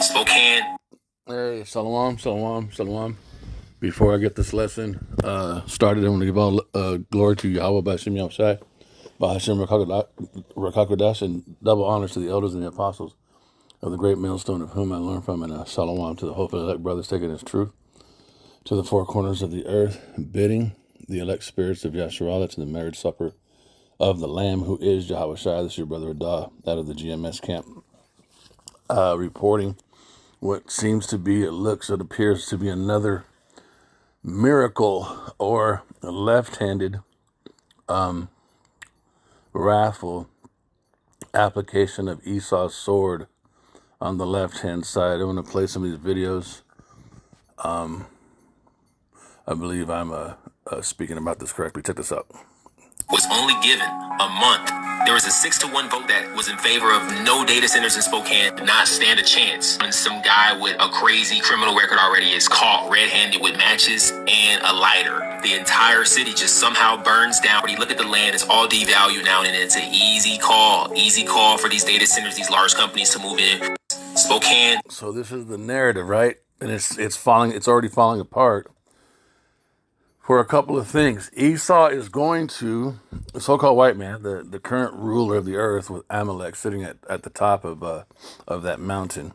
Spokane. Hey, shalom, shalom, shalom. Before I get this lesson started, I want to give all glory to Yahweh by Hashem Yahushai, by Hashem Rakakodash, and double honors to the elders and the apostles of the great millstone of whom I learned from, and shalom to the hopeful elect brothers taking his truth to the four corners of the earth, bidding the elect spirits of Yasharallah to the marriage supper of the Lamb, who is Yahweh Shai. This is your brother Adah, out of the GMS camp, reporting what seems to be, it appears to be another miracle or a left-handed wrathful application of Esau's sword on the left-hand side. I'm going to play some of these videos. I believe I'm speaking about this correctly. Check this out. Was only given a month. There was a 6-1 vote that was in favor of no data centers in Spokane, not stand a chance. And some guy with a crazy criminal record already is caught red-handed with matches and a lighter. The entire city just somehow burns down. When you look at the land, it's all devalued now, and it's an easy call for these data centers, these large companies to move in. Spokane. So this is the narrative, right? And it's already falling apart. For a couple of things. Esau is going to, the so-called white man, the current ruler of the earth, with Amalek sitting at the top of that mountain,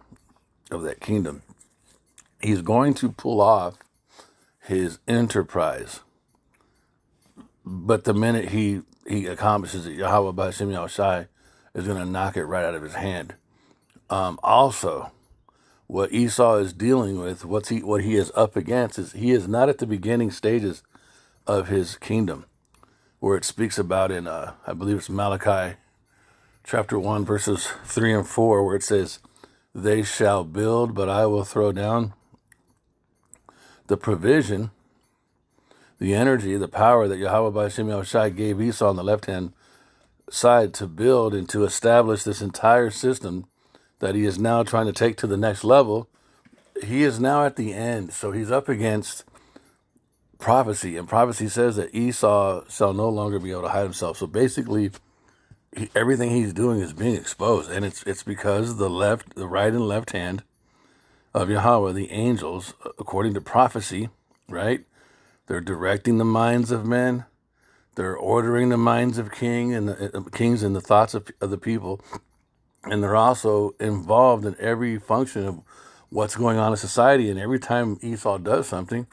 of that kingdom. He's going to pull off his enterprise. But the minute he accomplishes it, Yahweh B'Hashem Yahushai is going to knock it right out of his hand. Also, what Esau is dealing with, what he is up against, is he is not at the beginning stages of his kingdom, where it speaks about in, I believe it's Malachi chapter 1, verses 3 and 4, where it says, "They shall build, but I will throw down." The provision, the energy, the power that Yahweh B'Hashem Yahushai gave Esau on the left-hand side to build and to establish this entire system that he is now trying to take to the next level, he is now at the end. So he's up against prophecy, and prophecy says that Esau shall no longer be able to hide himself. So basically, everything he's doing is being exposed, and it's because the right and left hand of Yahweh, the angels, according to prophecy, right? They're directing the minds of men. They're ordering the minds of kings and the thoughts of the people. And they're also involved in every function of what's going on in society. And every time Esau does something,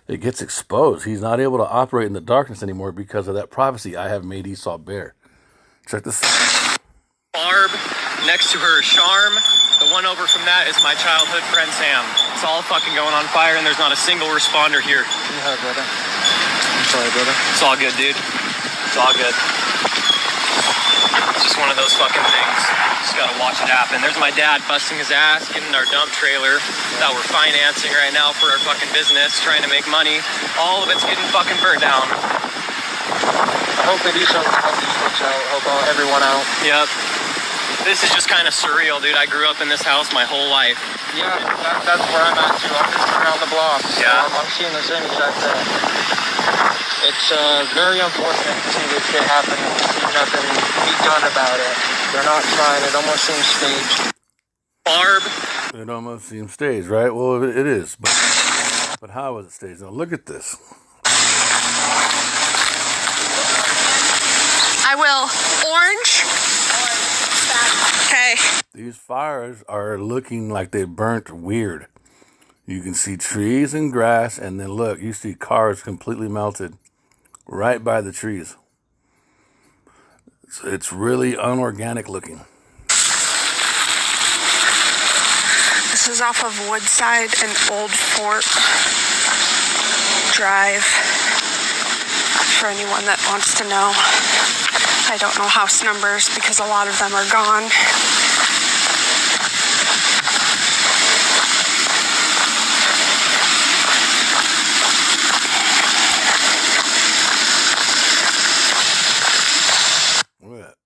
it gets exposed. He's not able to operate in the darkness anymore because of that prophecy. I have made Esau bare. Check this out. Barb, next to her Charm. The one over from that is my childhood friend Sam. It's all fucking going on fire, and there's not a single responder here. Yeah, brother. I'm sorry, brother. It's all good, dude. It's all good. It's just one of those fucking things. Just gotta watch it happen. There's my dad busting his ass, getting our dump trailer that we're financing right now for our fucking business, trying to make money. All of it's getting fucking burnt down. I hope that Esau can help these folks out, help out everyone out. Yep. This is just kind of surreal, dude. I grew up in this house my whole life. Yeah, that's where I'm at too. I'm just around the block. So Yeah. I'm seeing the same exact thing. It's very unfortunate to see this shit happen and to see nothing be done about it. They're not trying. It almost seems staged. Barb. It almost seems staged, right? Well, it is. But how was it staged? Now, look at this. I will. Orange? Okay. These fires are looking like they burnt weird. You can see trees and grass, and then look, you see cars completely melted right by the trees. It's really unorganic looking. This is off of Woodside and Old Fort Drive. For anyone that wants to know. I don't know house numbers because a lot of them are gone. Look at that.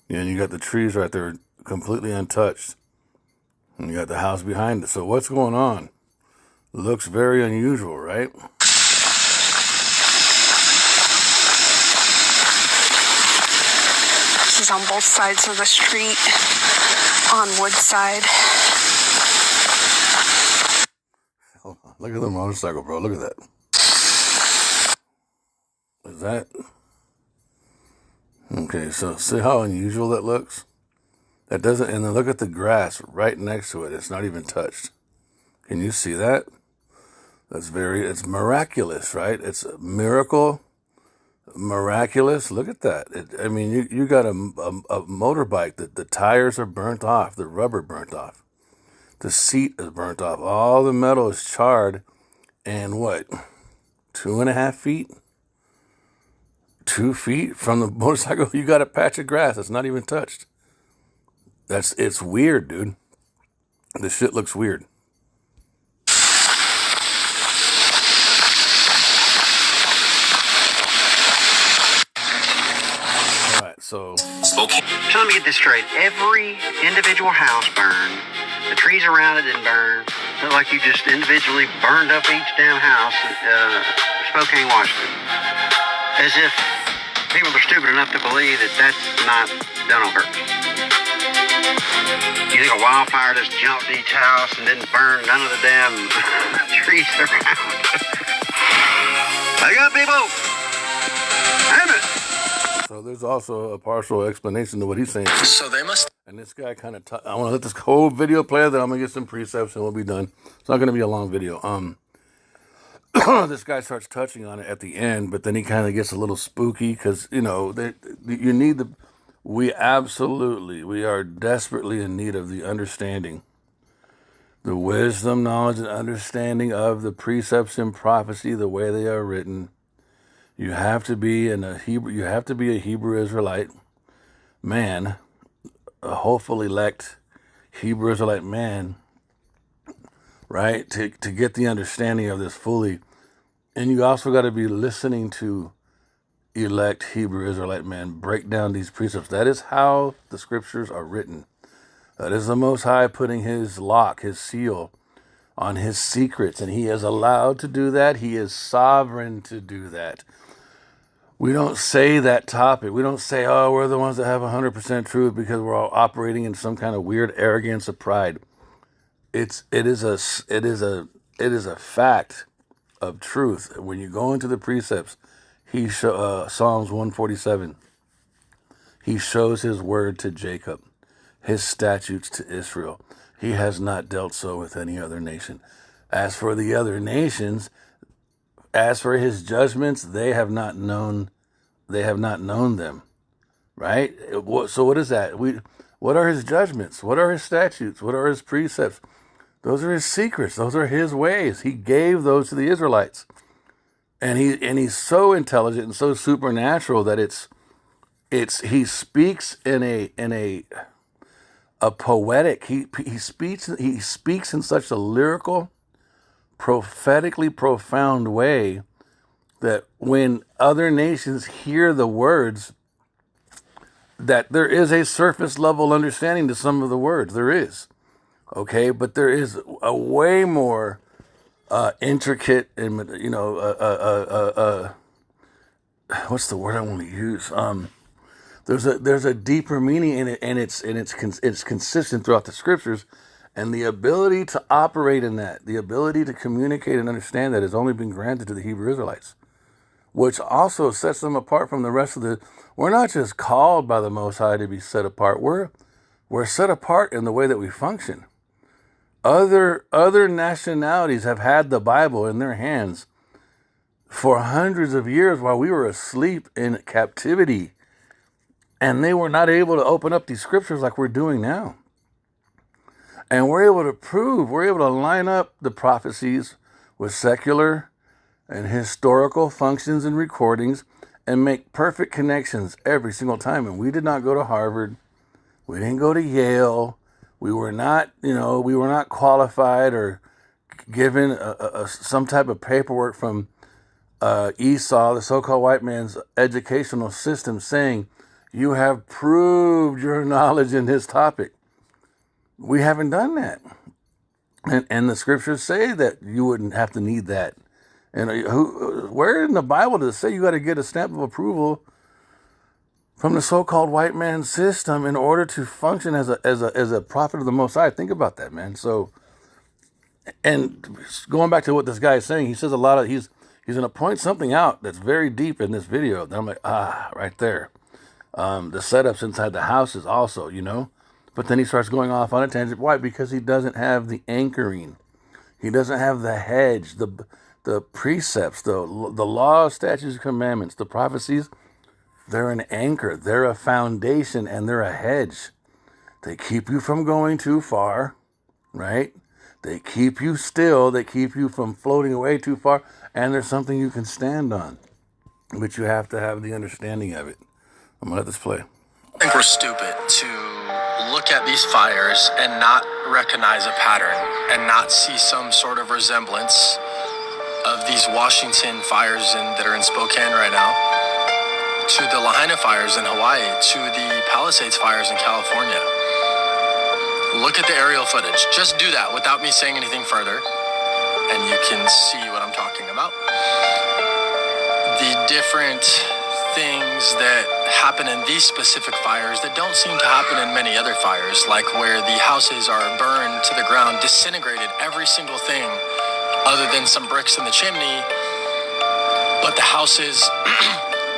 Yeah, and you got the trees right there completely untouched. And you got the house behind it. So what's going on? Looks very unusual, right? This is on both sides of the street on Woodside. Look at the motorcycle, bro. Look at that. Is that? Okay, so see how unusual that looks? That doesn't, and then look at the grass right next to it. It's not even touched. Can you see that? It's miraculous, right? It's a miracle, miraculous. Look at that. I mean, you got a motorbike that the tires are burnt off, the rubber burnt off, the seat is burnt off, all the metal is charred, and what, 2.5 feet? 2 feet from the motorcycle, you got a patch of grass that's not even touched. It's weird, dude. This shit looks weird. All right, so Spokane. So let me get this straight. Every individual house burned. The trees around it didn't burn. Looked like you just individually burned up each damn house in Spokane, Washington. As if people are stupid enough to believe that that's not done on purpose. You think a wildfire just jumped each house and didn't burn none of the damn trees around? Wake up, people! Damn it! So there's also a partial explanation to what he's saying. So they must. And this guy kind of, I want to let this whole video play, then I'm going to get some precepts and we'll be done. It's not going to be a long video. This guy starts touching on it at the end, but then he kind of gets a little spooky because, you know, you need we are desperately in need of the understanding, the wisdom, knowledge, and understanding of the precepts in prophecy, the way they are written. You have to be a Hebrew Israelite man, a hopeful elect Hebrew Israelite man, right? To get the understanding of this fully. And you also got to be listening to elect Hebrew Israelite men break down these precepts. That is how the scriptures are written. That is the Most High putting his lock, his seal on his secrets. And he is allowed to do that. He is sovereign to do that. We don't say that topic. We don't say, oh, we're the ones that have 100% truth because we're all operating in some kind of weird arrogance of pride. It is a fact of truth. When you go into the precepts, Psalms 147, he shows his word to Jacob, his statutes to Israel. He has not dealt so with any other nation. As for the other nations, as for his judgments, they have not known them. Right? So what is that? What are his judgments? What are his statutes? What are his precepts? Those are his secrets. Those are his ways. He gave those to the Israelites. And he's so intelligent and so supernatural that he speaks in a poetic, he speaks in such a lyrical, prophetically profound way that when other nations hear the words, that there is a surface level understanding to some of the words. There is. Okay, but there is a way more intricate and, what's the word I want to use? There's a deeper meaning in it, and it's consistent throughout the scriptures, and the ability to operate in that, the ability to communicate and understand that has only been granted to the Hebrew Israelites, which also sets them apart from the rest of we're not just called by the Most High to be set apart. We're set apart in the way that we function. Other nationalities have had the Bible in their hands for hundreds of years while we were asleep in captivity. And they were not able to open up these scriptures like we're doing now. And we're able to line up the prophecies with secular and historical functions and recordings and make perfect connections every single time. And we did not go to Harvard. We didn't go to Yale. We were not qualified or given some type of paperwork from Esau, the so-called white man's educational system, saying, you have proved your knowledge in this topic. We haven't done that. And the scriptures say that you wouldn't have to need that. And where in the Bible does it say you got to get a stamp of approval from the so-called white man's system in order to function as a prophet of the Most High? Think about that, man. So And going back to what this guy is saying, he says a lot of he's going to point something out that's very deep in this video. And I'm like, right there. The setups inside the house is also, you know. But then he starts going off on a tangent. Why? Because he doesn't have the anchoring. He doesn't have the hedge, the precepts, the law, statutes, commandments, the prophecies. They're an anchor. They're a foundation, and they're a hedge. They keep you from going too far, right? They keep you still. They keep you from floating away too far. And there's something you can stand on. But you have to have the understanding of it. I'm going to let this play. I think we're stupid to look at these fires and not recognize a pattern and not see some sort of resemblance of these Washington fires that are in Spokane right now to the Lahaina fires in Hawaii, to the Palisades fires in California. Look at the aerial footage. Just do that without me saying anything further, and you can see what I'm talking about. The different things that happen in these specific fires that don't seem to happen in many other fires, like where the houses are burned to the ground, disintegrated, every single thing other than some bricks in the chimney, but the houses,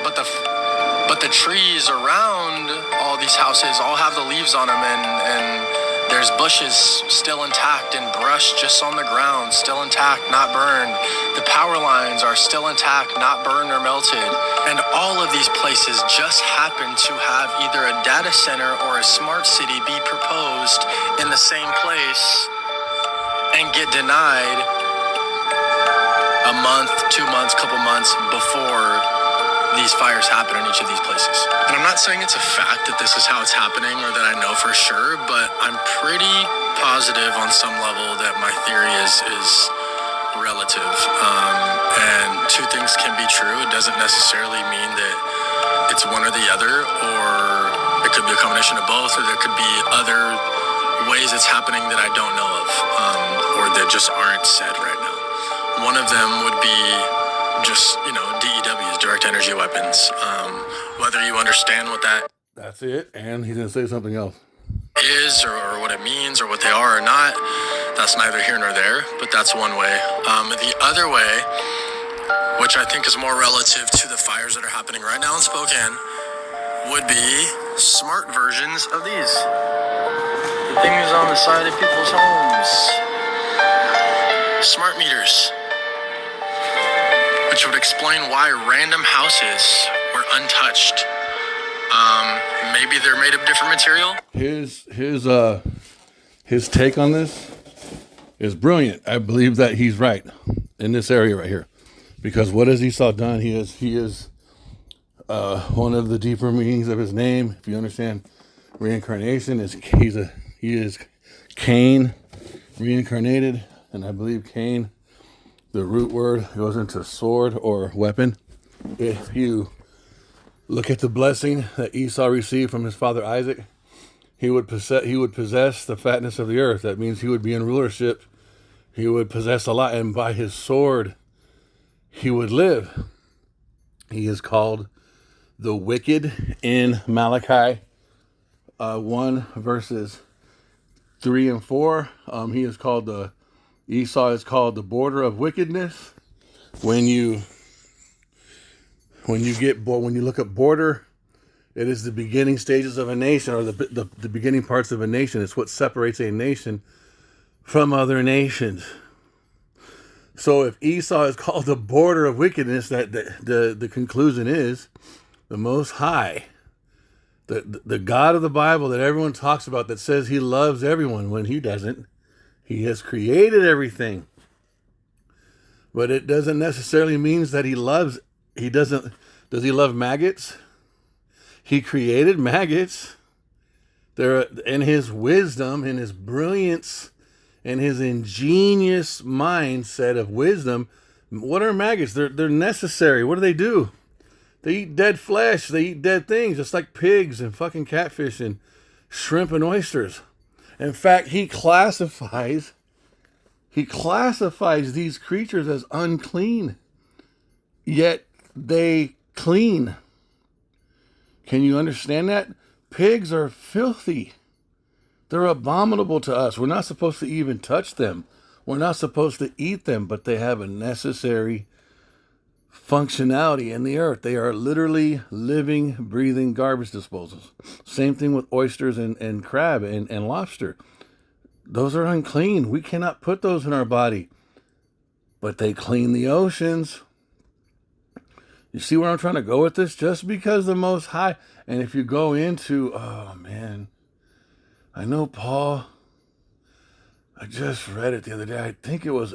but the trees around all these houses all have the leaves on them, and there's bushes still intact and brush just on the ground, still intact, not burned. The power lines are still intact, not burned or melted. And all of these places just happen to have either a data center or a smart city be proposed in the same place and get denied a month, 2 months, couple months before these fires happen in each of these places. And I'm not saying it's a fact that this is how it's happening or that I know for sure, but I'm pretty positive on some level that my theory is relative. And two things can be true. It doesn't necessarily mean that it's one or the other, or it could be a combination of both, or there could be other ways it's happening that I don't know of, or that just aren't said right now. One of them would be just, DEWs, direct energy weapons. Whether you understand what That's it. And he's going to say something else. is or what it means or what they are or not, that's neither here nor there, but that's one way. The other way, which I think is more relative to the fires that are happening right now in Spokane, would be smart versions of these. The things on the side of people's homes. Smart meters. Which would explain why random houses were untouched. Maybe they're made of different material. His take on this is brilliant. I believe that he's right in this area right here, because what has Esau done? He is one of the deeper meanings of his name. If you understand reincarnation, he is Cain reincarnated, and I believe Cain, the root word, goes into sword or weapon. If you look at the blessing that Esau received from his father Isaac, he would possess the fatness of the earth. That means he would be in rulership. He would possess a lot, and by his sword, he would live. He is called the wicked in Malachi 1 verses 3 and 4. He is called Esau is called the border of wickedness. When you look at border, it is the beginning stages of a nation, or the beginning parts of a nation. It's what separates a nation from other nations. So if Esau is called the border of wickedness, that the conclusion is the Most High, the God of the Bible that everyone talks about, that says he loves everyone when he doesn't. He has created everything. But it doesn't necessarily mean that he loves. Does he love maggots? He created maggots. They're in his wisdom, in his brilliance, in his ingenious mindset of wisdom. What are maggots? They're necessary. What do? They eat dead flesh. They eat dead things, just like pigs and fucking catfish and shrimp and oysters. In fact, he classifies these creatures as unclean, yet they clean. Can you understand that? Pigs are filthy. They're abominable to us. We're not supposed to even touch them. We're not supposed to eat them, but they have a necessary functionality in the earth. They are literally living, breathing garbage disposals. Same thing with oysters and crab and lobster. Those are unclean. We cannot put those in our body. But they clean the oceans. You see where I'm trying to go with this? Just because the Most High. And if you go into, oh man, I know Paul, I just read it the other day.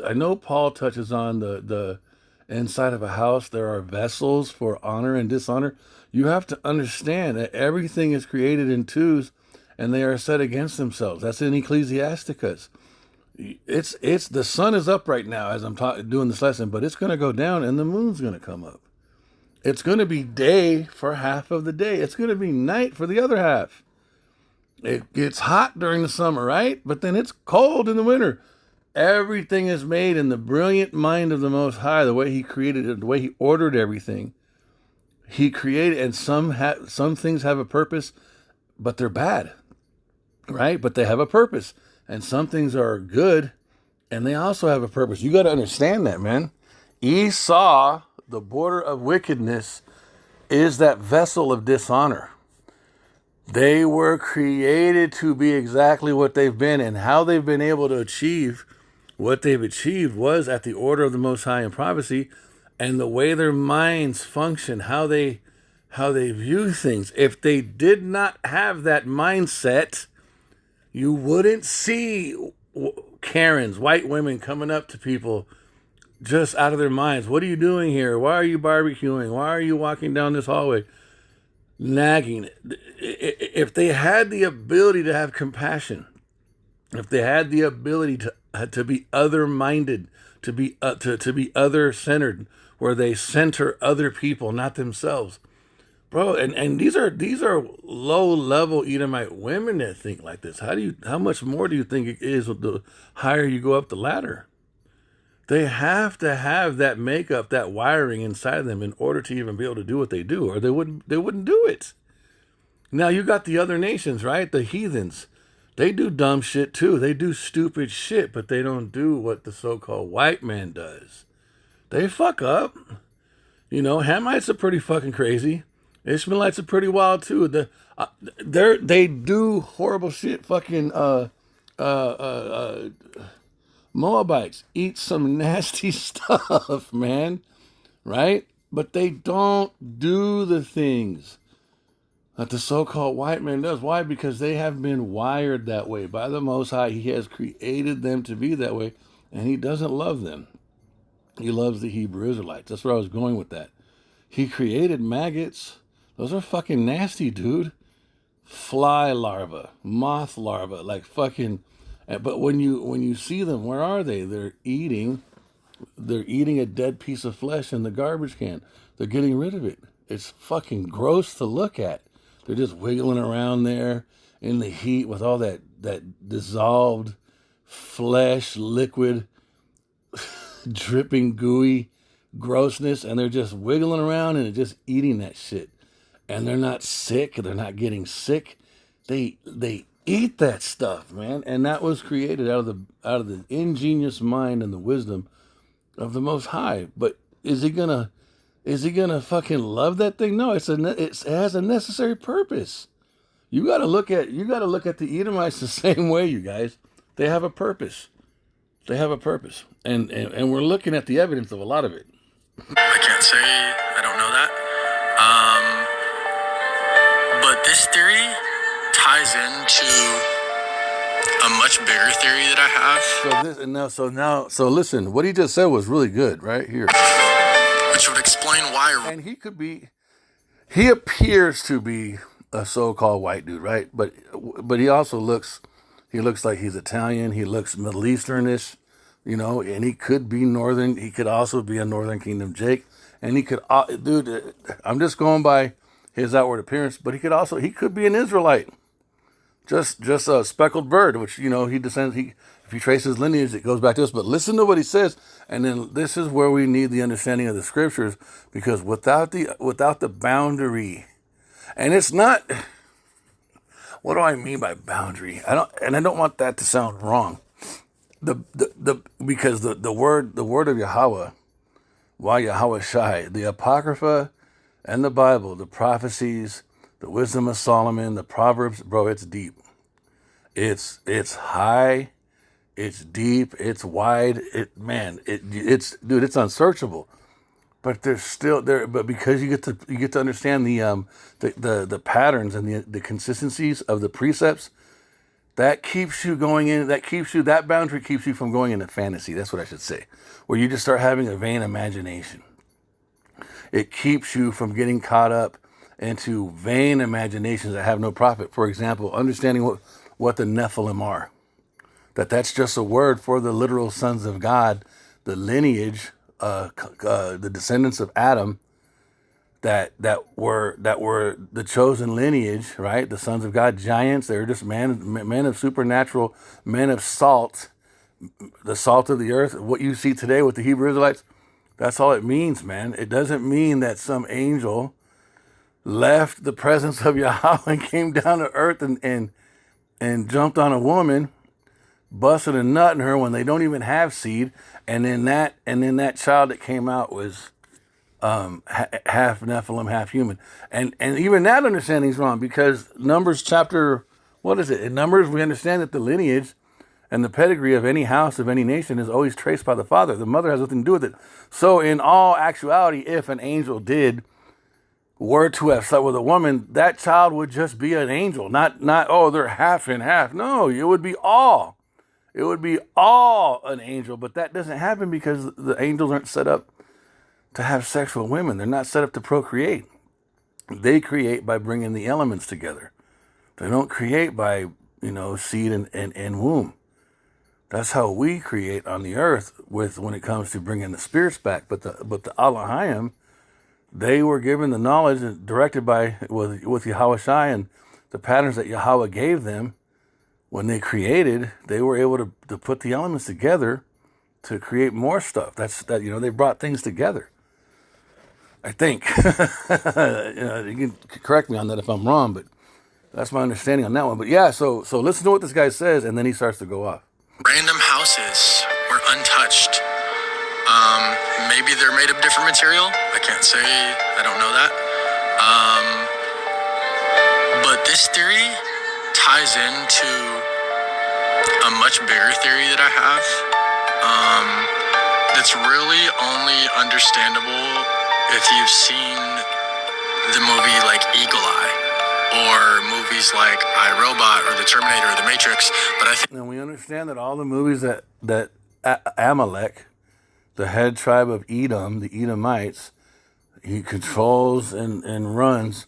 I know Paul touches on the inside of a house. There are vessels for honor and dishonor. You have to understand that everything is created in twos and they are set against themselves. That's in Ecclesiasticus. It's the sun is up right now as I'm doing this lesson, but it's going to go down and the moon's going to come up. It's going to be day for half of the day. It's going to be night for the other half. It gets hot during the summer, right? But then it's cold in the winter. Everything is made in the brilliant mind of the Most High, the way He created it, the way He ordered everything. He created, and some things have a purpose, but they're bad, right? But they have a purpose. And some things are good, and they also have a purpose. You got to understand that, man. Esau, the border of wickedness, is that vessel of dishonor. They were created to be exactly what they've been, and how they've been able to achieve what they've achieved was at the order of the Most High in prophecy, and the way their minds function, how they view things. If they did not have that mindset, you wouldn't see Karens, white women, coming up to people just out of their minds. What are you doing here? Why are you barbecuing? Why are you walking down this hallway? Nagging. If they had the ability to have compassion, if they had the ability to be other-minded, to be other-centered, where they center other people, not themselves, bro. And these are low-level Edomite women that think like this. How much more do you think it is the higher you go up the ladder? They have to have that makeup, that wiring inside them in order to even be able to do what they do, or they wouldn't do it. Now you got the other nations, right? The heathens. They do dumb shit too. They do stupid shit, but they don't do what the so-called white man does. They fuck up. You know, Hamites are pretty fucking crazy. Ishmaelites are pretty wild too. They do horrible shit. Fucking Moabites eat some nasty stuff, man. Right? But they don't do the things that the so-called white man does. Why? Because they have been wired that way by the Most High. He has created them to be that way, and He doesn't love them. He loves the Hebrew Israelites. That's where I was going with that. He created maggots. Those are fucking nasty, dude. Fly larvae, moth larvae, like fucking. But when you see them, where are they? They're eating a dead piece of flesh in the garbage can. They're getting rid of it. It's fucking gross to look at. They're just wiggling around there in the heat with all that dissolved flesh, liquid, dripping, gooey grossness, and they're just wiggling around and they're just eating that shit. And they're not sick. They're not getting sick. They eat that stuff, man. And that was created out of the ingenious mind and the wisdom of the Most High. But is he gonna fucking love that thing? No, it has a necessary purpose. You gotta look at the Edomites the same way, you guys. They have a purpose. They have a purpose. And we're looking at the evidence of a lot of it. I can't say I don't know that. But this theory ties into a much bigger theory that I have. So listen, what he just said was really good, right here. Which would explain why. And he appears to be a so-called white dude, right? But he also looks like he's Italian. He looks Middle Easternish, you know, and he could be Northern. He could also be a Northern Kingdom Jake. And he could, dude, I'm just going by his outward appearance, but he could be an Israelite. Just a speckled bird, which, you know, if you trace his lineage, it goes back to us. But listen to what he says, and then this is where we need the understanding of the scriptures, because without the boundary, and it's not, what do I mean by boundary? I don't want that to sound wrong. the because the word of Yahweh, why Yahweh Shai, the Apocrypha and the Bible, the prophecies, the wisdom of Solomon, the Proverbs, bro, it's deep. It's high, it's deep, it's wide. It's unsearchable. But there's still there. But because you get to understand the patterns and the consistencies of the precepts, that keeps you going in. That boundary keeps you from going into fantasy. That's what I should say, where you just start having a vain imagination. It keeps you from getting caught up into vain imaginations that have no profit. For example, understanding what the Nephilim are. That's just a word for the literal sons of God, the lineage, the descendants of Adam, that were the chosen lineage, right? The sons of God, giants. They're just men of supernatural, men of salt, the salt of the earth. What you see today with the Hebrew Israelites, that's all it means, man. It doesn't mean that some angel left the presence of Yahweh and came down to earth and jumped on a woman, busted a nut in her when they don't even have seed, and then that child that came out was half Nephilim, half human, and even that understanding is wrong, because Numbers chapter, what is it? In Numbers, we understand that the lineage and the pedigree of any house, of any nation, is always traced by the father. The mother has nothing to do with it. So in all actuality, if an angel were to have slept with a woman, that child would just be an angel, not oh, they're half and half. No, it would be all. It would be all an angel, but that doesn't happen because the angels aren't set up to have sex with women. They're not set up to procreate. They create by bringing the elements together. They don't create by, seed and womb. That's how we create on the earth when it comes to bringing the spirits back. But the Elohim, they were given the knowledge and directed with Yahweh Shai and the patterns that Yahweh gave them. When they created, they were able to put the elements together to create more stuff. They brought things together. I think. You can correct me on that if I'm wrong, but that's my understanding on that one. But yeah, so listen to what this guy says, and then he starts to go off. Random houses were untouched. Maybe they're made of different material. I can't say. I don't know that. But this theory ties into a much bigger theory that I have. That's really only understandable if you've seen the movie like Eagle Eye, or movies like I, Robot, or The Terminator, or The Matrix. But I think, and we understand that all the movies that Amalek, the head tribe of Edom, the Edomites, he controls and runs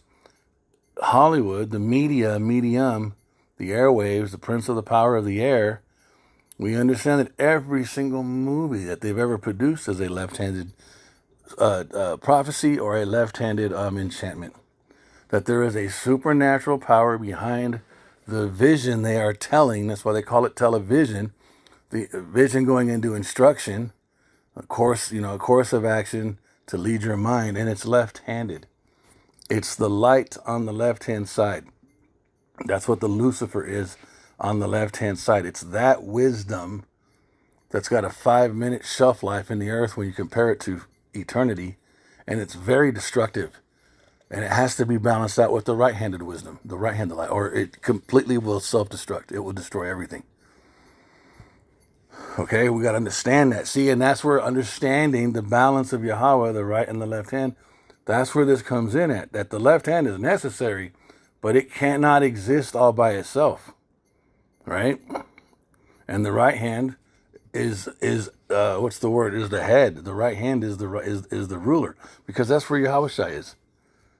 Hollywood, the medium, the airwaves, the prince of the power of the air. We understand that every single movie that they've ever produced is a left-handed prophecy or a left-handed enchantment. That there is a supernatural power behind the vision they are telling. That's why they call it television. The vision going into instruction, a course of action to lead your mind, and it's left-handed. It's the light on the left-hand side. That's what the Lucifer is on the left-hand side. It's that wisdom that's got a 5-minute shelf life in the earth when you compare it to eternity, and it's very destructive. And it has to be balanced out with the right-handed wisdom, the right-handed light, or it completely will self-destruct. It will destroy everything. Okay, we got to understand that. See, and that's where understanding the balance of Yahweh, the right and the left hand, that's where this comes in at. That the left hand is necessary, but it cannot exist all by itself, right? And the right hand is what's the word? Is the head. The right hand is the ruler, because that's where Yahweh Shai is.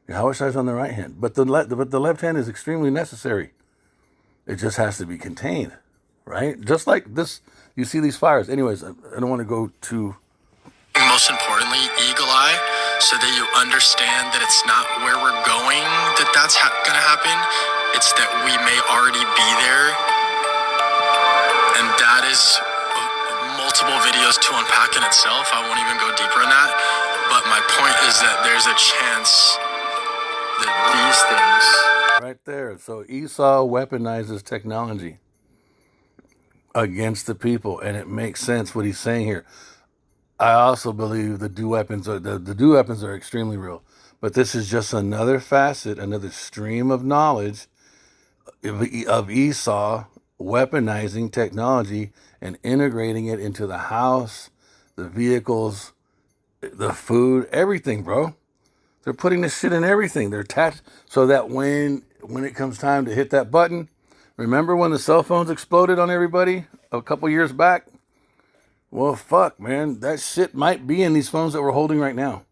Yahweh Shai is on the right hand, but the left hand is extremely necessary. It just has to be contained, right? Just like this, you see these fires. Anyways, I don't want to go too. most importantly, eagle eye, so that you understand that it's not where we're going that's going to happen. It's that we may already be there, and that is multiple videos to unpack in itself. I won't even go deeper in that, but my point is that there's a chance that these things Right there. So Esau weaponizes technology. against the people, and it makes sense what he's saying here. I also believe the dew weapons are extremely real, but this is just another facet, another stream of knowledge of Esau weaponizing technology and integrating it into the house, the vehicles, the food, everything, bro. They're putting this shit in everything. They're attached so that when it comes time to hit that button, remember when the cell phones exploded on everybody a couple years back? Well, fuck, man. That shit might be in these phones that we're holding right now.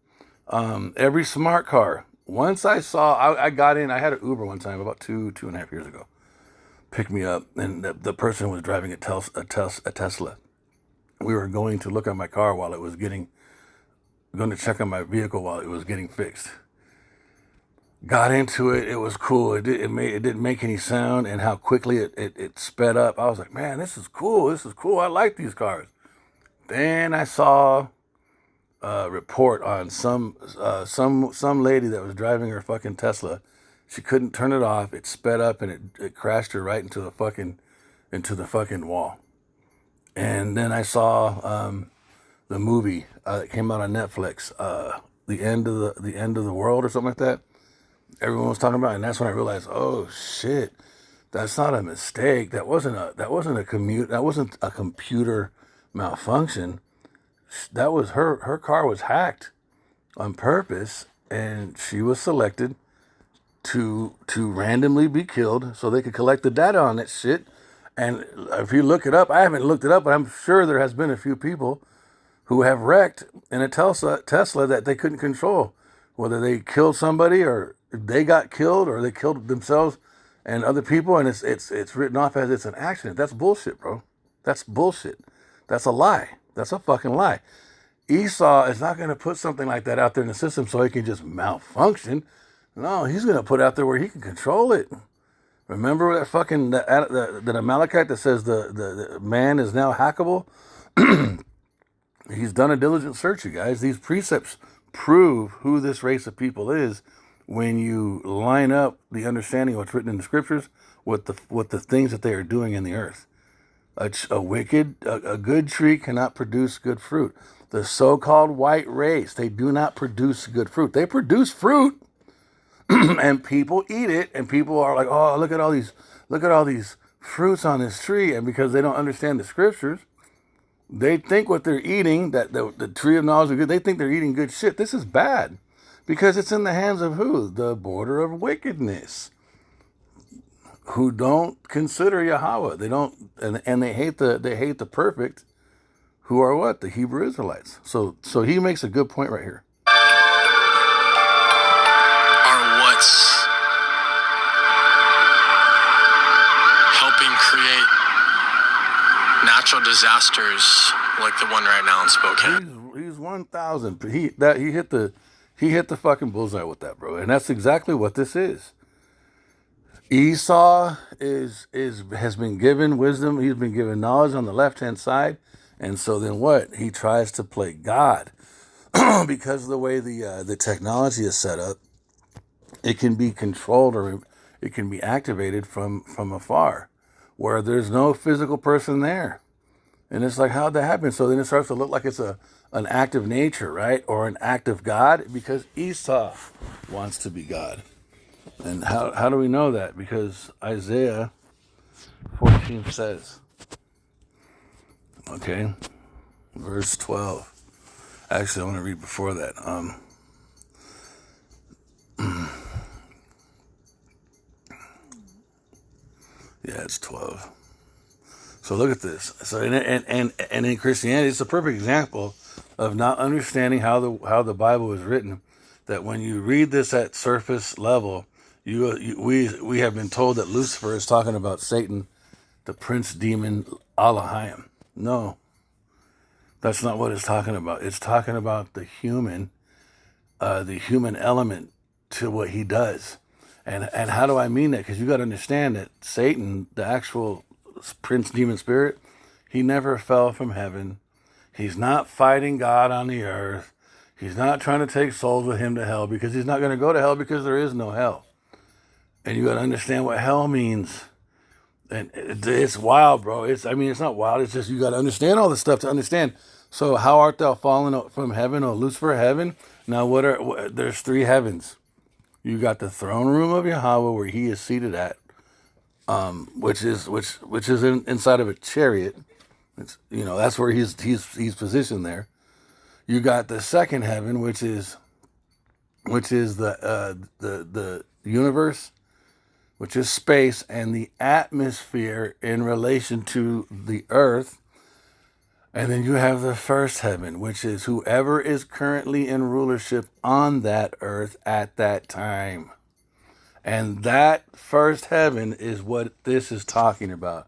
Every smart car. Once I got in, I had an Uber one time about two and a half years ago. Picked me up, and the person was driving a Tesla. We were going to look at my car while it was going to check on my vehicle while it was getting fixed. Got into it. It was cool. It didn't make any sound, and how quickly it sped up. I was like, man, this is cool. This is cool. I like these cars. Then I saw a report on some lady that was driving her fucking Tesla. She couldn't turn it off. It sped up and it crashed her right into the fucking wall. And then I saw the movie that came out on Netflix, the end of the world or something like that. Everyone was talking about it, and that's when I realized, oh shit, that's not a mistake. That wasn't a computer malfunction. That was her car was hacked on purpose, and she was selected to randomly be killed so they could collect the data on that shit. And if you look it up, I haven't looked it up, but I'm sure there has been a few people who have wrecked in a Tesla that they couldn't control, whether they killed somebody or they got killed or they killed themselves and other people, and it's written off as it's an accident. That's bullshit, bro. That's bullshit. That's a lie. That's a fucking lie. Esau is not going to put something like that out there in the system so he can just malfunction. No, he's going to put it out there where he can control it. Remember that fucking the Amalekite that says the man is now hackable? He's done a diligent search, you guys. These precepts prove who this race of people is when you line up the understanding of what's written in the scriptures with the things that they are doing in the earth. A good tree cannot produce good fruit. The so-called white race, they do not produce good fruit. They produce fruit, and people eat it, and people are like, oh, look at all these fruits on this tree, and because they don't understand the scriptures, they think what they're eating, that the tree of knowledge of good, they think they're eating good shit. This is bad, because it's in the hands of who? The border of wickedness, who don't consider Yahweh. They don't, and they hate the perfect, who are what? The Hebrew Israelites. So he makes a good point right here. Are what's helping create natural disasters like the one right now in Spokane. He's 1,000. He hit the fucking bullseye with that, bro. And that's exactly what this is. Esau has been given wisdom. He's been given knowledge on the left-hand side. And so then what? He tries to play God. Because of the way the technology is set up, it can be controlled or it can be activated from afar, where there's no physical person there. And it's like, how'd that happen? So then it starts to look like it's an act of nature, right? Or an act of God, because Esau wants to be God. And how do we know that? Because Isaiah 14 says, okay, verse 12. Actually, I want to read before that. Yeah, it's 12. So look at this. So and in Christianity, it's a perfect example of not understanding how the Bible is written. That when you read this at surface level, we have been told that Lucifer is talking about Satan, the prince demon Alahayim. No, that's not what it's talking about. It's talking about the human element to what he does. And how do I mean that? Because you got to understand that Satan, the actual prince demon spirit, he never fell from heaven. He's not fighting God on the earth. He's not trying to take souls with him to hell, because he's not going to go to hell, because there is no hell. And you got to understand what hell means. And it's wild, bro. I mean, it's not wild. It's just you got to understand all this stuff to understand. So, how art thou fallen from heaven, O Lucifer, heaven? Now, there's three heavens. You got the throne room of Yahweh where he is seated at, which is inside of a chariot. That's where he's positioned there. You got the second heaven, which is the universe, which is space, and the atmosphere in relation to the earth. And then you have the first heaven, which is whoever is currently in rulership on that earth at that time. And that first heaven is what this is talking about.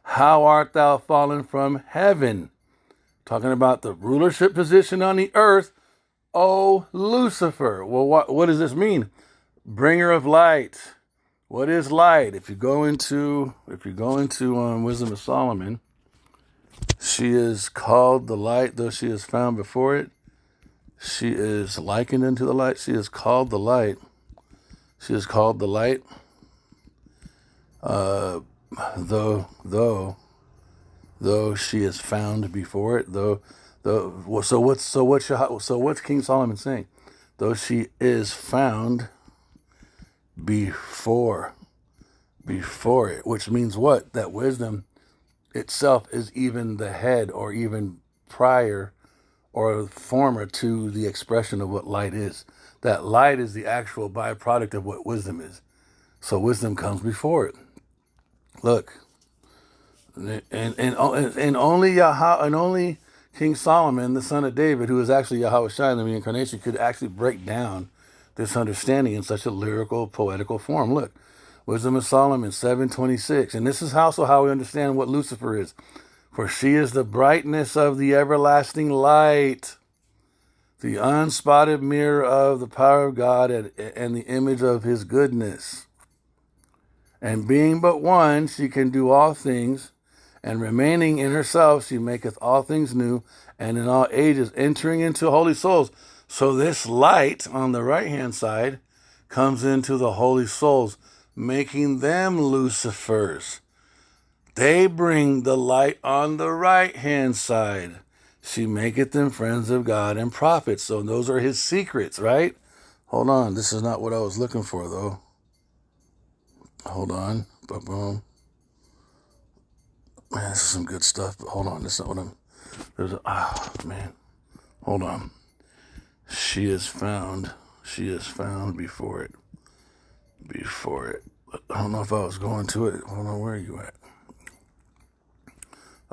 How art thou fallen from heaven? Talking about the rulership position on the earth, O Lucifer. Well, what does this mean? Bringer of light. What is light? If you go into Wisdom of Solomon, she is called the light, though she is found before it. She is likened unto the light. She is called the light. She is called the light. Though she is found before it. So what's King Solomon saying? Though she is found before it, which means what? That wisdom itself is even the head or even prior or former to the expression of what light is. That light is the actual byproduct of what wisdom is. So wisdom comes before it. Look, and only King Solomon, the son of David, who is actually Yahweh Shai in the reincarnation, could actually break down this understanding in such a lyrical, poetical form. Look, Wisdom of Solomon 7:26, and this is also how we understand what Lucifer is. For she is the brightness of the everlasting light, the unspotted mirror of the power of God and the image of his goodness. And being but one, she can do all things, and remaining in herself, she maketh all things new, and in all ages entering into holy souls. So this light on the right-hand side comes into the holy souls, making them Lucifers. They bring the light on the right-hand side. She maketh them friends of God and prophets. So those are his secrets, right? Hold on. This is not what I was looking for, though. Hold on. Boom. Man, this is some good stuff, but hold on. This is not what man. Hold on. She is found before it. I don't know if I was going to it. Hold on, where are you at?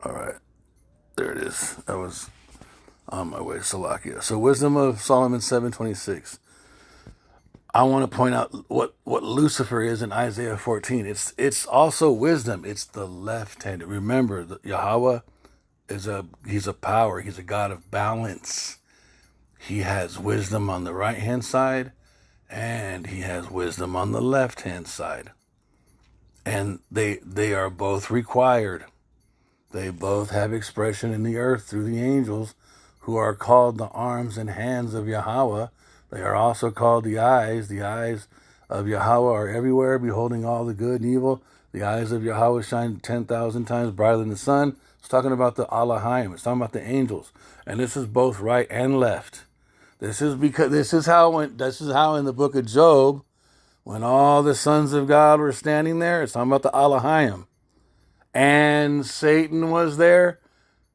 All right. There it is. I was on my way to Salakia. So Wisdom of Solomon 7:26. I want to point out what Lucifer is in Isaiah 14. It's also wisdom. It's the left-handed. Remember, Yahweh he's a power. He's a God of balance. He has wisdom on the right-hand side, and he has wisdom on the left-hand side. And they are both required. They both have expression in the earth through the angels, who are called the arms and hands of Yahweh. They are also called the eyes. The eyes of Yahweh are everywhere, beholding all the good and evil. The eyes of Yahweh shine 10,000 times brighter than the sun. It's talking about the Allahim. It's talking about the angels. And this is both right and left. This is how in the book of Job, when all the sons of God were standing there, it's talking about the Allahim. And Satan was there.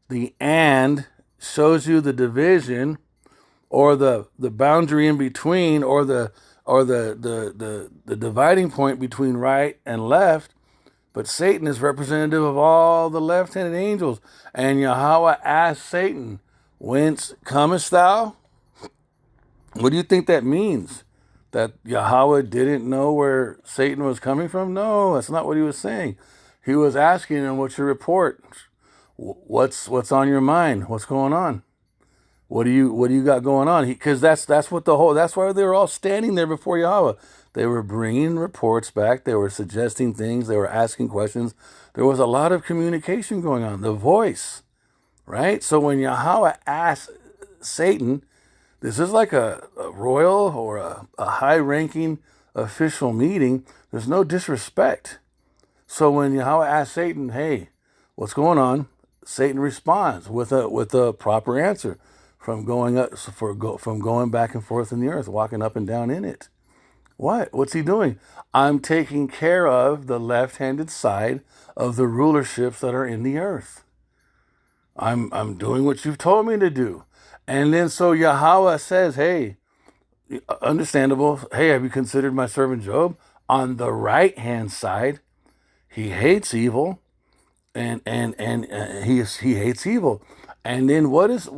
The and shows you the division or the boundary in between, or the dividing point between right and left. But Satan is representative of all the left-handed angels. And Yahweh asked Satan, "Whence comest thou?" What do you think that means? That Yahweh didn't know where Satan was coming from? No, that's not what he was saying. He was asking him, "What's your report? What's on your mind? What's going on? What do you got going on?" Because that's why they were all standing there before Yahweh. They were bringing reports back. They were suggesting things. They were asking questions. There was a lot of communication going on. The voice, right? So when Yahweh asked Satan, this is like a royal or a high-ranking official meeting. There's no disrespect. So when Yahweh asks Satan, hey, what's going on? Satan responds with a proper answer from going back and forth in the earth, walking up and down in it. What's he doing? I'm taking care of the left-handed side of the rulerships that are in the earth. I'm doing what you've told me to do. And then so Yahweh says, hey, understandable. Hey, have you considered my servant Job? On the right-hand side, he hates evil, and he hates evil. And then what is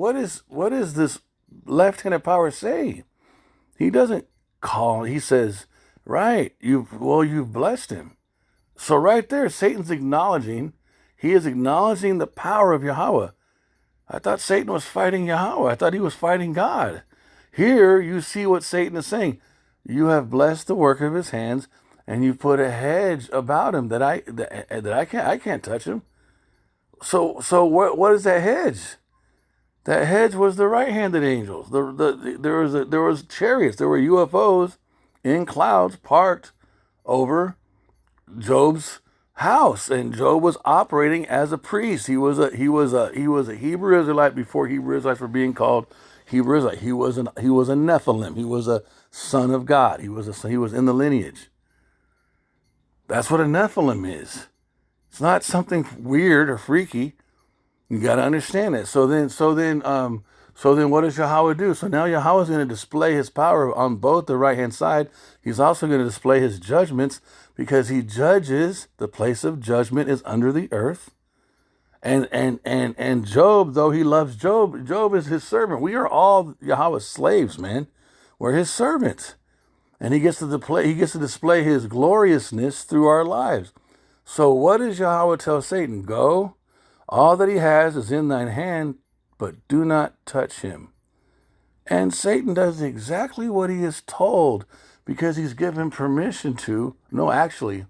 this left-handed power say? He doesn't call. He says, right, you've blessed him. So right there, Satan's acknowledging. He is acknowledging the power of Yahweh. I thought Satan was fighting Yahweh. I thought he was fighting God. Here you see what Satan is saying. You have blessed the work of his hands, and you put a hedge about him that I can't touch him. So what is that hedge? That hedge was the right-handed angels. There was chariots. There were UFOs in clouds parked over Job's house, and Job was operating as a priest. He was a Hebrew Israelite before Hebrew Israelites were being called Hebrew Israelite. He was a Nephilim. He was a son of God. He was in the lineage. That's what a Nephilim is. It's not something weird or freaky. You got to understand it. So then, what does Yahweh do? So now Yahweh is going to display his power on both the right-hand side. He's also going to display his judgments because he judges. The place of judgment is under the earth. And Job, though he loves Job, Job is his servant. We are all Yahweh's slaves, man. We're his servants. And he gets to display his gloriousness through our lives. So what does Yahweh tell Satan? Go. All that he has is in thine hand, but do not touch him. And Satan does exactly what he is told because he's given permission to. No, actually,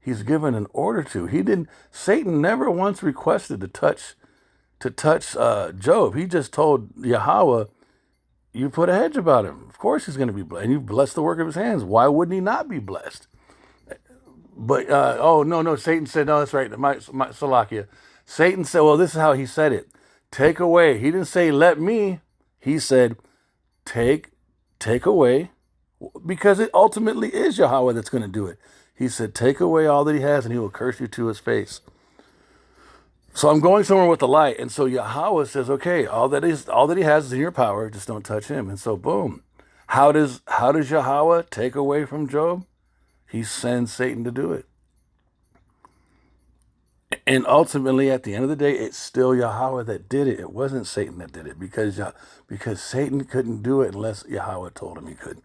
he's given an order to. Satan never once requested to touch Job. He just told Yahweh, you put a hedge about him. Of course he's going to be blessed. And you bless the work of his hands. Why wouldn't he not be blessed? But, no, Satan said, no, that's right, my Salakia. Satan said, well, this is how he said it. Take away. He didn't say, let me. He said, take away, because it ultimately is Yahweh that's going to do it. He said, take away all that he has, and he will curse you to his face. So I'm going somewhere with the light. And so Yahweh says, okay, all that he has is in your power. Just don't touch him. And so, boom. How does Yahweh take away from Job? He sends Satan to do it. And ultimately, at the end of the day, it's still Yahweh that did it. It wasn't Satan that did it because Satan couldn't do it unless Yahweh told him he could.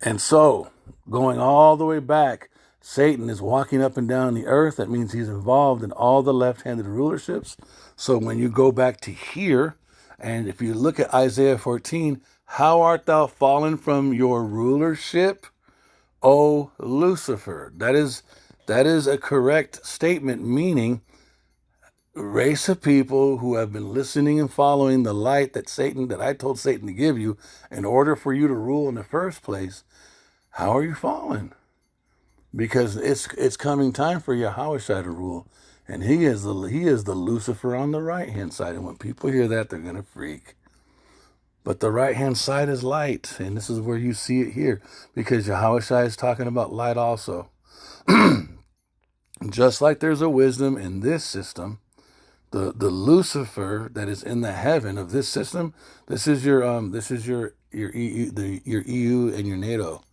And so, going all the way back, Satan is walking up and down the earth. That means he's involved in all the left-handed rulerships. So when you go back to here, and if you look at Isaiah 14, how art thou fallen from your rulership, O Lucifer? That is a correct statement, meaning race of people who have been listening and following the light that I told Satan to give you in order for you to rule in the first place. How are you falling? Because it's coming time for Yahweh to rule, and he is the Lucifer on the right hand side. And when people hear that, they're gonna freak. But the right-hand side is light, and this is where you see it here, because Yahweh is talking about light also. Just like there's a wisdom in this system, the Lucifer that is in the heaven of this system, this is your EU, your EU and your NATO.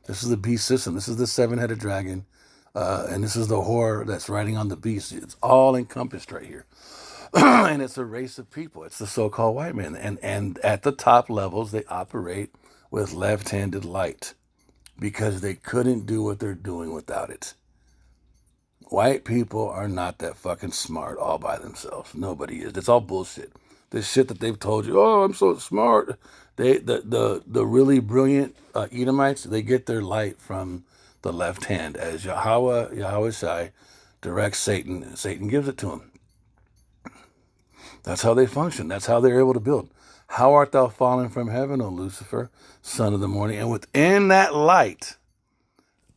This is the beast system. This is the seven-headed dragon, and this is the whore that's riding on the beast. It's all encompassed right here. And it's a race of people. It's the so-called white man. And at the top levels, they operate with left-handed light because they couldn't do what they're doing without it. White people are not that fucking smart all by themselves. Nobody is. It's all bullshit. This shit that they've told you, oh, I'm so smart. The really brilliant Edomites, they get their light from the left hand. As Yahweh Shai directs Satan, Satan gives it to him. That's how they function. That's how they're able to build. How art thou fallen from heaven, O Lucifer, son of the morning? And within that light,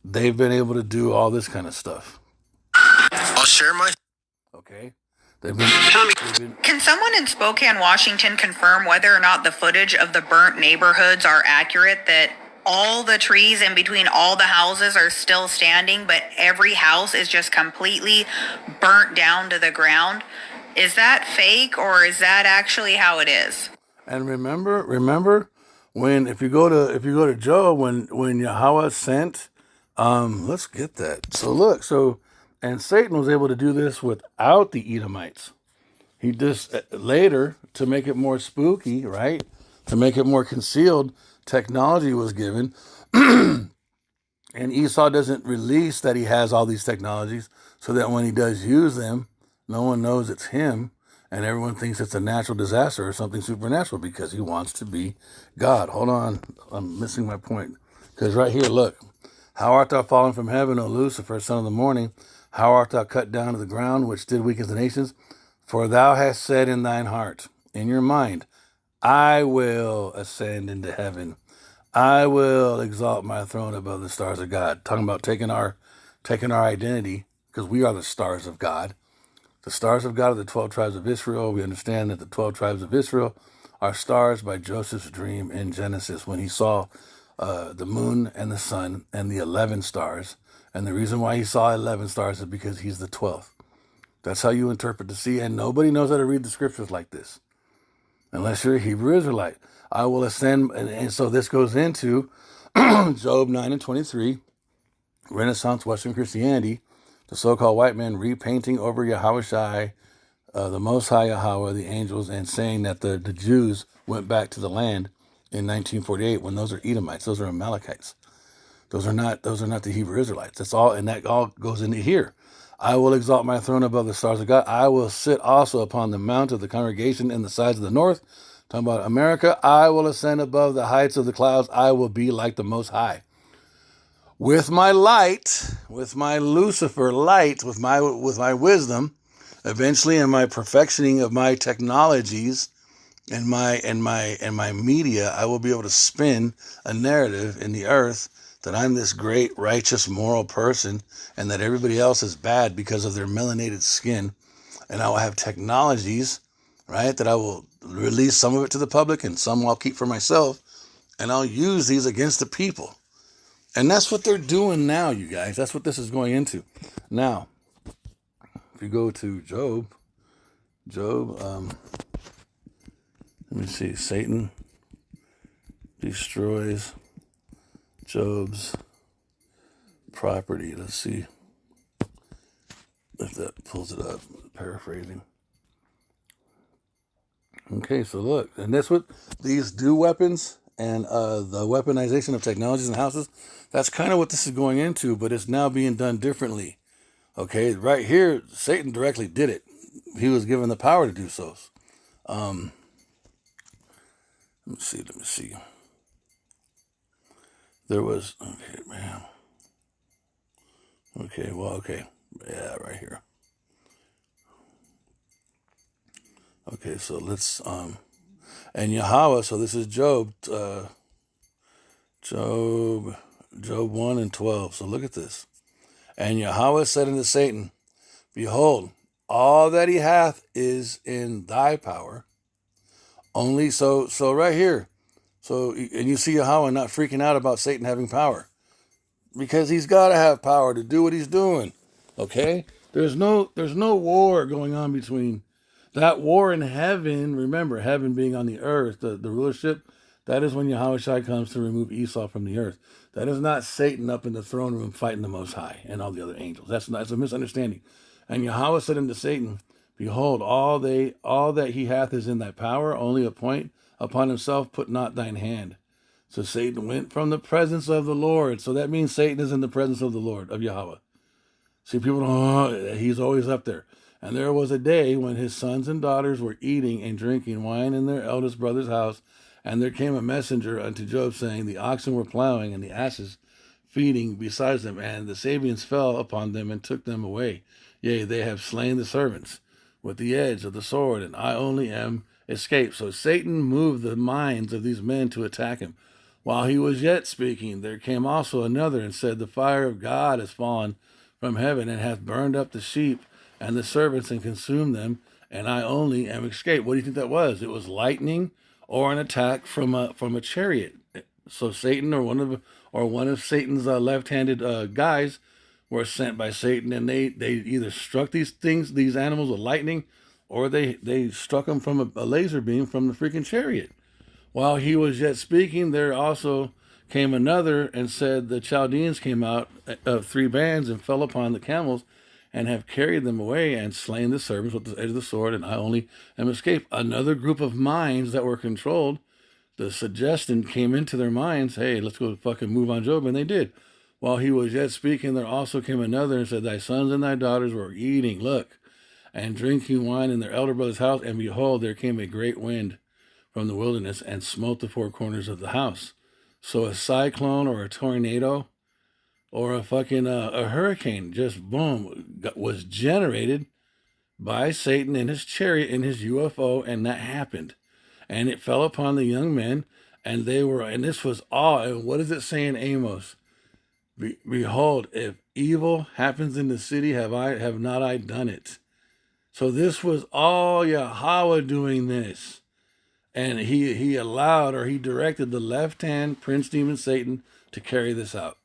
they've been able to do all this kind of stuff. share my Okay? They've been, Can someone in Spokane, Washington confirm whether or not the footage of the burnt neighborhoods are accurate, that all the trees in between all the houses are still standing, but every house is just completely burnt down to the ground? Is that fake, or is that actually how it is? and remember when if you go to Job, when Yahweh sent, let's get that. So look, and Satan was able to do this without the Edomites. He just later, to make it more spooky, right? To make it more concealed, technology was given. And Esau doesn't release that he has all these technologies, so that when he does use them, no one knows it's him, and everyone thinks it's a natural disaster or something supernatural, because he wants to be God. Hold on, I'm missing my point. Because right here, look. How art thou fallen from heaven, O Lucifer, son of the morning? How art thou cut down to the ground, which did weaken the nations? For thou hast said in thine heart, in your mind, I will ascend into heaven. I will exalt my throne above the stars of God. Talking about taking our identity, because we are the stars of God. The stars of God are the 12 tribes of Israel. We understand that the 12 tribes of Israel are stars by Joseph's dream in Genesis, when he saw the moon and the sun and the 11 stars. And the reason why he saw 11 stars is because he's the 12th. That's how you interpret the sea. And nobody knows how to read the scriptures like this, unless you're a Hebrew Israelite. I will ascend. And so this goes into Job 9 and 23, Renaissance Western Christianity, the so-called white man repainting over Yahweh Shai, the Most High Yahweh, the angels, and saying that the Jews went back to the land in 1948, when those are Edomites, those are Amalekites. Those are not the Hebrew Israelites. That's all, and that all goes into here. I will exalt my throne above the stars of God. I will sit also upon the mount of the congregation in the sides of the north. Talking about America. I will ascend above the heights of the clouds. I will be like the Most High. With my light, with my Lucifer light, with my wisdom, eventually in my perfectioning of my technologies and my media, I will be able to spin a narrative in the earth that I'm this great, righteous, moral person, and that everybody else is bad because of their melanated skin. And I will have technologies, right, that I will release some of it to the public and some I'll keep for myself, and I'll use these against the people. And that's what they're doing now, you guys. That's what this is going into. Now, if you go to Job, let me see, Satan destroys Job's property. Let's see if that pulls it up. Paraphrasing. Okay, so look, and that's what these do weapons and the weaponization of technologies in houses. That's kind of what this is going into, but it's now being done differently. Okay, right here, Satan directly did it. He was given the power to do so. Let me see. There was, okay, man. Okay. Yeah, right here. Okay, so let's, and Yahweh, so this is Job 1 and 12. So look at this. And Yahweh said unto Satan, behold, all that he hath is in thy power. Only so right here. So, and you see Yahweh not freaking out about Satan having power, because he's got to have power to do what he's doing. Okay? There's no war going on between that war in heaven. Remember, heaven being on the earth, the rulership, that is when Yahweh Shai comes to remove Esau from the earth. That is not Satan up in the throne room fighting the Most High and all the other angels. That's a misunderstanding. And Yahweh said unto Satan, behold, all that he hath is in thy power, only appoint upon himself, put not thine hand. So Satan went from the presence of the Lord. So that means Satan is in the presence of the Lord, of Yahweh. See, people don't, he's always up there. And there was a day when his sons and daughters were eating and drinking wine in their eldest brother's house. And there came a messenger unto Job, saying, the oxen were plowing and the asses feeding beside them. And the Sabians fell upon them and took them away. Yea, they have slain the servants with the edge of the sword, and I only am escaped. So Satan moved the minds of these men to attack him. While he was yet speaking, there came also another and said, the fire of God is fallen from heaven and hath burned up the sheep and the servants and consumed them, and I only am escaped. What do you think that was? It was lightning or an attack from a chariot. So Satan or one of Satan's left-handed guys were sent by Satan, and they either struck these animals with lightning, or they struck them from a laser beam from the freaking chariot. While he was yet speaking, there also came another and said, the Chaldeans came out of 3 bands and fell upon the camels and have carried them away and slain the servants with the edge of the sword, and I only am escaped. Another group of minds that were controlled, the suggestion came into their minds, hey, let's go fucking move on Job, and they did. While he was yet speaking, there also came another and said, thy sons and thy daughters were eating, look, and drinking wine in their elder brother's house, and behold, there came a great wind from the wilderness and smote the 4 corners of the house. So a cyclone or a tornado or a fucking a hurricane just boom was generated by Satan in his chariot, in his UFO, and that happened. And it fell upon the young men, and this was all. And what does it say in Amos? Behold, if evil happens in the city, have not I done it? So this was all Yahweh doing this. And he allowed, or he directed the left-hand prince demon Satan to carry this out.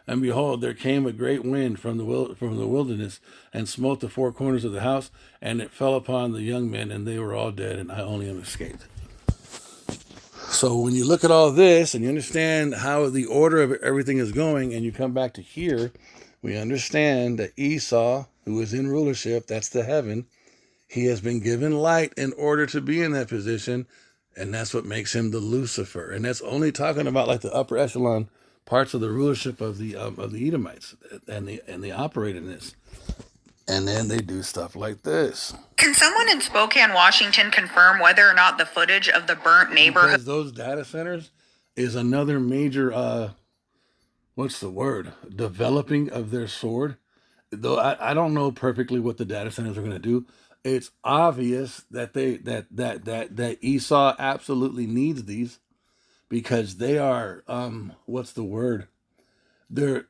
And behold, there came a great wind from the wilderness and smote the 4 corners of the house, and it fell upon the young men, and they were all dead, and I only am escaped. So when you look at all this and you understand how the order of everything is going, and you come back to here, we understand that Esau, who is in rulership, that's the heaven, he has been given light in order to be in that position, and that's what makes him the Lucifer. And that's only talking about like the upper echelon parts of the rulership of the Edomites, and they operate in this. And then they do stuff like this. Can someone in Spokane, Washington confirm whether or not the footage of the burnt neighborhood... Because those data centers is another major, what's the word? Developing of their sword. Though I don't know perfectly what the data centers are going to do. It's obvious that that Esau absolutely needs these, because they are, what's the word? They're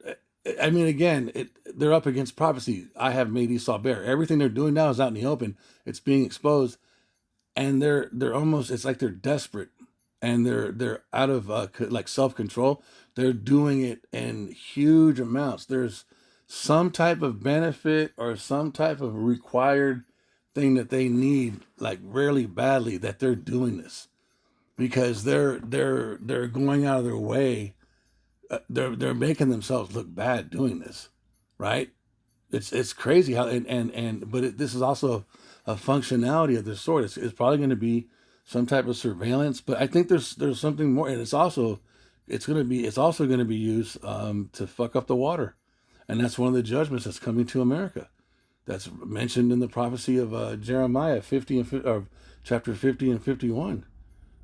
up against prophecy. I have made Esau bare. Everything they're doing now is out in the open. It's being exposed, and they're almost, it's like they're desperate, and they're out of like self-control. They're doing it in huge amounts. There's some type of benefit or some type of required thing that they need, like really badly, that they're doing this, because they're going out of their way. They're making themselves look bad doing this, right? It's crazy how this is also a functionality of this sort. It's probably going to be some type of surveillance, but I think there's something more, and it's also going to be used to fuck up the water, and that's one of the judgments that's coming to America. That's mentioned in the prophecy of Jeremiah 50 or chapter 50 and 51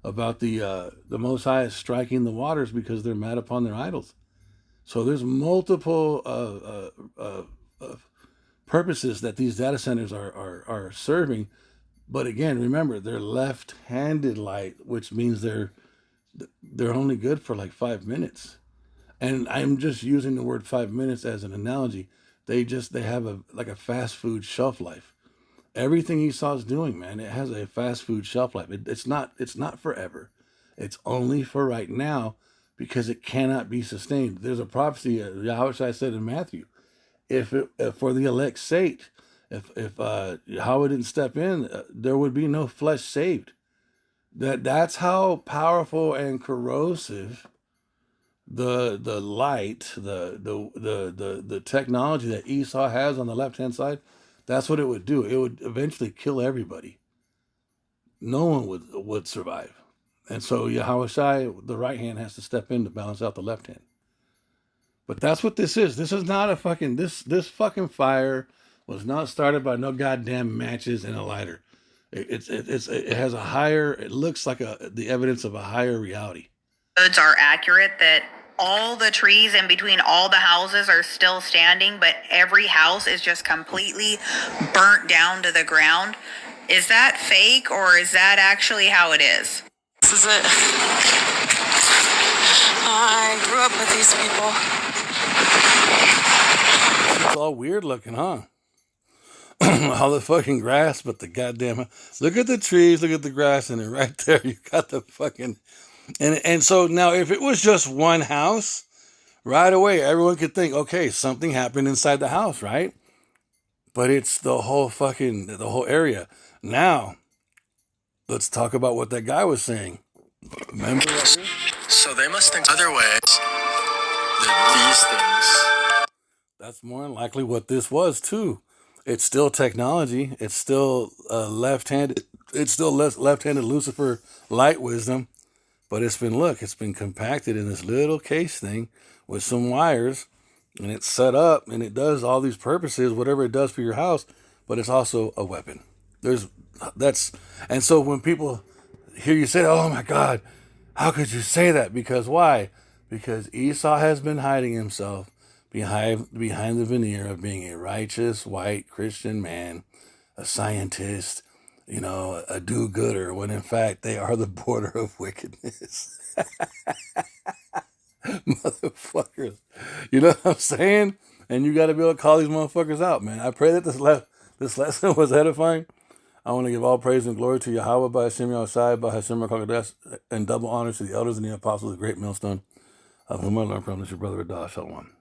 about the Most High is striking the waters because they're mad upon their idols. So there's multiple purposes that these data centers are serving. But again, remember, they're left-handed light, which means they're only good for like 5 minutes. And I'm just using the word 5 minutes as an analogy. They have a fast food shelf life. Everything Esau's doing, man, it has a fast food shelf life. It's not forever. It's only for right now, because it cannot be sustained. There's a prophecy, Yahweh said in Matthew, if for the elect's sake, if Yahweh didn't step in, there would be no flesh saved. That's how powerful and corrosive the light, the technology that Esau has on the left-hand side, that's what it would do. It would eventually kill everybody. No one would survive. And so Yahweh Shai, the right hand, has to step in to balance out the left hand. But that's what this is. This is not a fucking, this fucking fire was not started by no goddamn matches and a lighter. It has a higher, it looks like the evidence of a higher reality. Are accurate, that all the trees in between all the houses are still standing, but every house is just completely burnt down to the ground. Is that fake, or is that actually how it is? This is it. I grew up with these people. It's all weird looking, huh? all the fucking grass, but the goddamn, look at the trees, look at the grass, and then right there you got the fucking, and so now if it was just one house, right away everyone could think, okay, something happened inside the house, right? But it's the whole area. Now, let's talk about what that guy was saying. Remember that? So they must think other ways that these things. That's more than likely what this was too. It's still technology. It's still left-handed. It's still left-handed Lucifer light wisdom. But it's been compacted in this little case thing with some wires, and it's set up, and it does all these purposes, whatever it does for your house. But it's also a weapon. And so when people hear you say, "Oh my God, how could you say that?" Because why? Because Esau has been hiding himself behind the veneer of being a righteous white Christian man, a scientist, a do-gooder, when in fact they are the border of wickedness. Motherfuckers. You know what I'm saying? And you got to be able to call these motherfuckers out, man. I pray that this lesson was edifying. I want to give all praise and glory to Yahweh by Hashem Yahushai, by Hashem Kodesh, and double honor to the elders and the apostles of the great millstone, of whom I learned from. This is your brother Adah. Shalom.